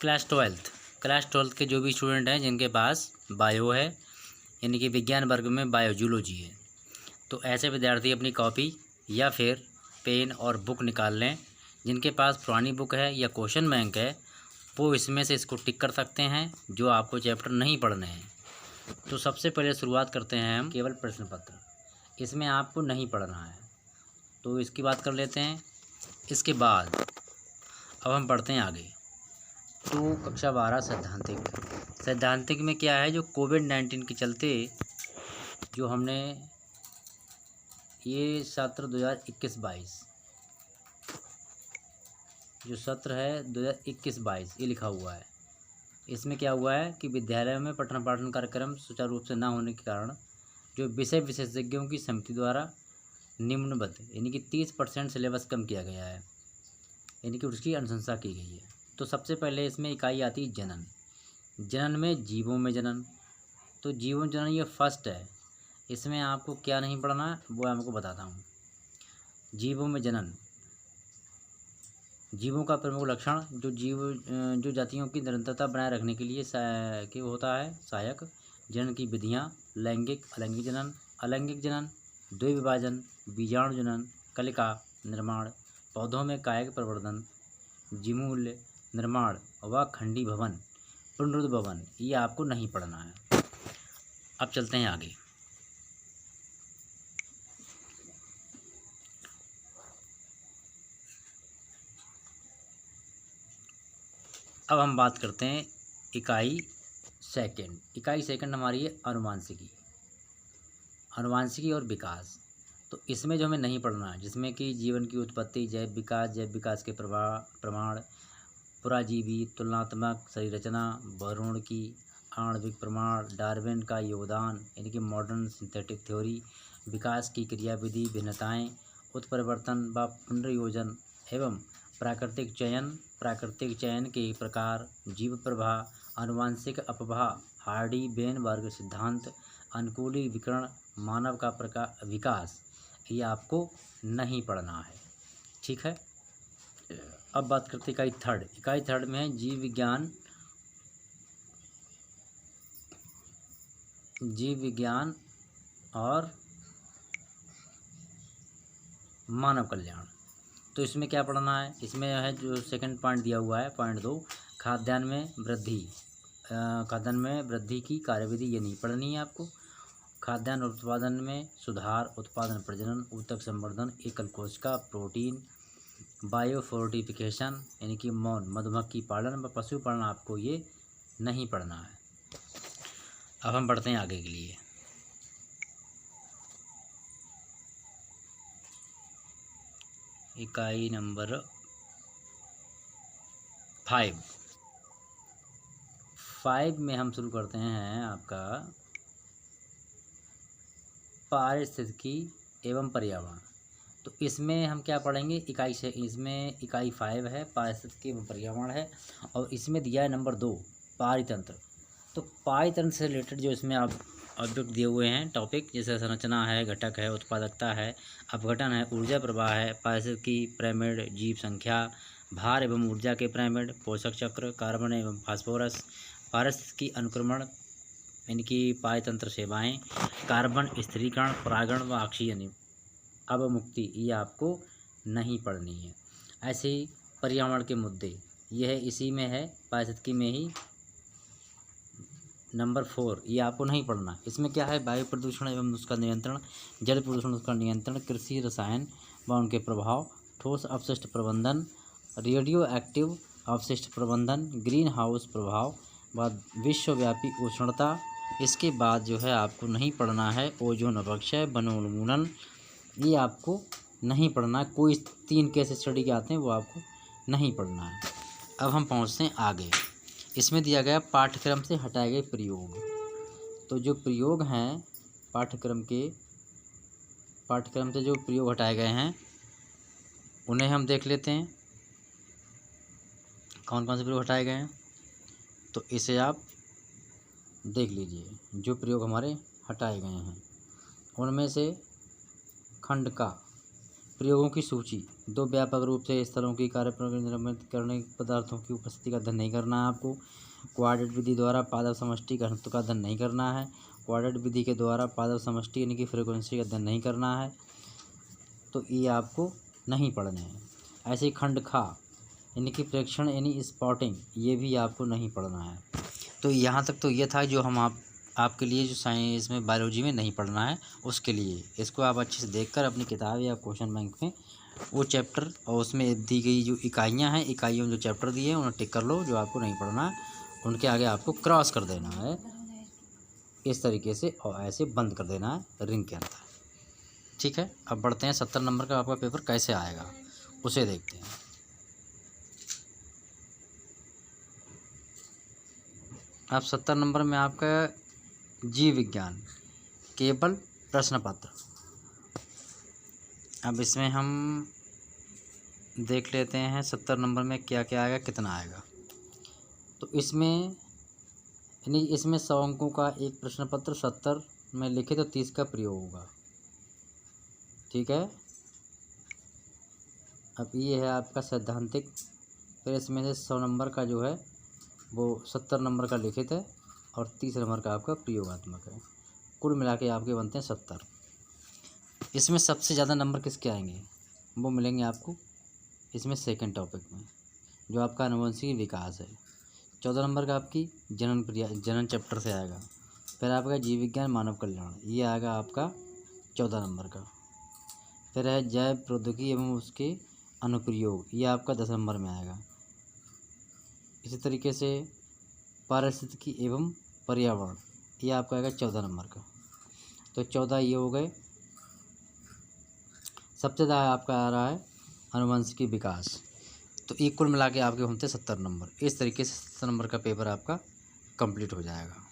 Class twelfth के जो भी स्टूडेंट हैं जिनके पास बायो है, यानी कि विज्ञान वर्ग में बायोजूलॉजी है, तो ऐसे विद्यार्थी अपनी कॉपी या फिर पेन और बुक निकाल लें। जिनके पास पुरानी बुक है या क्वेश्चन बैंक है वो इसमें से इसको टिक कर सकते हैं जो आपको चैप्टर नहीं पढ़ने हैं। तो सबसे पहले शुरुआत करते हैं हम केवल प्रश्न पत्र, इसमें आपको नहीं पढ़ना है, तो इसकी बात कर लेते हैं। इसके बाद अब हम पढ़ते हैं आगे। तो कक्षा 12 सैद्धांतिक में क्या है, जो कोविड-19 के चलते जो हमने ये सत्र 2021-22 जो सत्र है 2021-22 ये लिखा हुआ है। इसमें क्या हुआ है कि विद्यालयों में पठन पाठन कार्यक्रम सुचारू रूप से न होने के कारण जो विषय विशेषज्ञों की समिति द्वारा निम्नवत यानी कि 30% सिलेबस कम किया गया है, यानी कि उसकी अनुशंसा की गई है। तो सबसे पहले इसमें इकाई आती है जनन। जनन में जीवों में जनन, तो जीवन जनन ये फर्स्ट है। इसमें आपको क्या नहीं पढ़ना है वो आपको बताता हूँ। जीवों में जनन, जीवों का प्रमुख लक्षण जो जातियों की निरंतरता बनाए रखने के लिए होता है सहायक। जनन की विधियाँ लैंगिक अलैंगिक जनन, अलैंगिक जनन, द्विविभाजन, बीजाणु जनन, कलिका निर्माण, पौधों में कायिक प्रवर्धन, जीमूल्य निर्माण व खंडी भवन पुनरुद्ध भवन, ये आपको नहीं पढ़ना है। अब चलते हैं आगे। अब हम बात करते हैं इकाई सेकंड हमारी है अनुवांशिकी और विकास। तो इसमें जो हमें नहीं पढ़ना है, जिसमें कि जीवन की उत्पत्ति, जैव विकास के प्रमाण, पुराजीवी तुलनात्मक शरीर रचना, बर्नौली की आणविक प्रमाण, डार्विन का योगदान यानी कि मॉडर्न सिंथेटिक थ्योरी, विकास की क्रियाविधि, भिन्नताएं, उत्परिवर्तन व पुनर्योजन एवं प्राकृतिक चयन के प्रकार, जीव प्रभा, आनुवंशिक अपभा, हार्डी बेनवर्ग सिद्धांत, अनुकूली विकर्ण, मानव का विकास, ये आपको नहीं पढ़ना है। ठीक है। अब बात करते हैं इकाई थर्ड में है जीव विज्ञान और मानव कल्याण। तो इसमें क्या पढ़ना है, इसमें है जो सेकंड पॉइंट दिया हुआ है पॉइंट 2, खाद्यान्न में वृद्धि की कार्यविधि, ये नहीं पढ़नी है आपको। खाद्यान्न उत्पादन में सुधार, उत्पादन प्रजनन, ऊतक संवर्धन, एकल कोशिका प्रोटीन, बायोफोर्टिफिकेशन यानी कि मौन मधुमक्खी पालन व पशुपालन, आपको ये नहीं पढ़ना है। अब हम बढ़ते हैं आगे के लिए। इकाई नंबर 5 में हम शुरू करते हैं आपका पारिस्थितिकी एवं पर्यावरण। तो इसमें हम क्या पढ़ेंगे, इसमें इकाई 5 है, पारिस्थितिकी एवं पर्यावरण है, और इसमें दिया है नंबर 2 पारितंत्र। तो पारितंत्र से रिलेटेड जो इसमें आप ऑब्जेक्ट दिए हुए हैं टॉपिक, जैसे संरचना है, घटक है, उत्पादकता है, अपघटन है, ऊर्जा प्रवाह है, पारिस्थितिकी पिरामिड, जीव संख्या, भार एवं ऊर्जा के पिरामिड, पोषक चक्र, कार्बन एवं फास्फोरस, पारिस्थितिकी अनुक्रमण यानी कि पारितंत्र सेवाएं, कार्बन स्थिरीकरण, परागण व ऑक्सीजन अवमुक्ति, ये आपको नहीं पढ़नी है। ऐसे ही पर्यावरण के मुद्दे, यह इसी में है, पारिस्थितिकी में ही नंबर 4, ये आपको नहीं पढ़ना। इसमें क्या है, वायु प्रदूषण एवं उसका नियंत्रण, जल प्रदूषण उसका नियंत्रण, कृषि रसायन व उनके प्रभाव, ठोस अपशिष्ट प्रबंधन, रेडियो एक्टिव अपशिष्ट प्रबंधन, ग्रीन हाउस प्रभाव व विश्वव्यापी उष्णता। इसके बाद जो है आपको नहीं पढ़ना है ओजोन अपक्षय, वनोन्मूलन, ये आपको नहीं पढ़ना है। कोई 3 केस स्टडी के आते हैं वो आपको नहीं पढ़ना है। अब हम पहुंचते हैं आगे। इसमें दिया गया पाठ्यक्रम से हटाए गए प्रयोग। तो जो प्रयोग हैं पाठ्यक्रम से जो प्रयोग हटाए गए हैं उन्हें हम देख लेते हैं, कौन कौन से प्रयोग हटाए गए हैं। तो इसे आप देख लीजिए, जो प्रयोग हमारे हटाए गए हैं उनमें से खंड का प्रयोगों की सूची। दो, व्यापक रूप से स्थलों की कार्यप्रणाली निर्मित करने पदार्थों की उपस्थिति का अध्ययन नहीं करना है आपको। क्वाड्रेट विधि द्वारा पादप समष्टि घनत्व का अध्ययन नहीं करना है। क्वाड्रेट विधि के द्वारा पादप समष्टि यानी कि फ्रीक्वेंसी का अध्ययन नहीं करना है। तो ये आपको नहीं पढ़ने हैं। ऐसे ही खंड खा यानी कि प्रेक्षण यानी स्पॉटिंग, ये भी आपको नहीं पढ़ना है। तो यहाँ तक तो ये था जो हम आपके लिए जो साइंस में बायोलॉजी में नहीं पढ़ना है उसके लिए। इसको आप अच्छे से देखकर अपनी किताब या क्वेश्चन बैंक में वो चैप्टर और उसमें दी गई जो इकाइयाँ हैं, इकाइयों में जो चैप्टर दिए हैं उन्हें टिक कर लो। जो आपको नहीं पढ़ना है उनके आगे आपको क्रॉस कर देना है इस तरीके से, और ऐसे बंद कर देना है रिंग के अंदर। ठीक है, अब बढ़ते हैं 70 नंबर का आपका पेपर कैसे आएगा उसे देखते हैं। अब 70 नंबर में आपका जीव विज्ञान केवल प्रश्न पत्र। अब इसमें हम देख लेते हैं 70 नंबर में क्या क्या आएगा, कितना आएगा। तो इसमें यानी इसमें 100 अंकों का एक प्रश्न पत्र 70 में लिखे तो 30 का प्रयोग होगा। ठीक है, अब ये है आपका सैद्धांतिक। फिर इसमें से 100 नंबर का जो है वो 70 नंबर का लिखित है और 30 नंबर का आपका प्रयोगात्मक है। कुल मिला के आपके बनते हैं 70। इसमें सबसे ज़्यादा नंबर किसके आएंगे वो मिलेंगे आपको इसमें सेकंड टॉपिक में, जो आपका आनुवंशिक विकास है। 14 नंबर का आपकी जनन चैप्टर से आएगा। फिर आपका जीव विज्ञान मानव कल्याण, ये आएगा आपका 14 नंबर का। फिर है जैव प्रौद्योगिकी एवं उसके अनुप्रयोग, ये आपका 10 नंबर में आएगा। इसी तरीके से पारिस्थितिकी एवं पर्यावरण, ये आपका आएगा 14 नंबर का। तो 14 ये हो गए। सबसे ज़्यादा आपका आ रहा है आनुवंशिकी विकास। तो ये कुल मिला के आपके होते 70 नंबर। इस तरीके से 70 नंबर का पेपर आपका कंप्लीट हो जाएगा।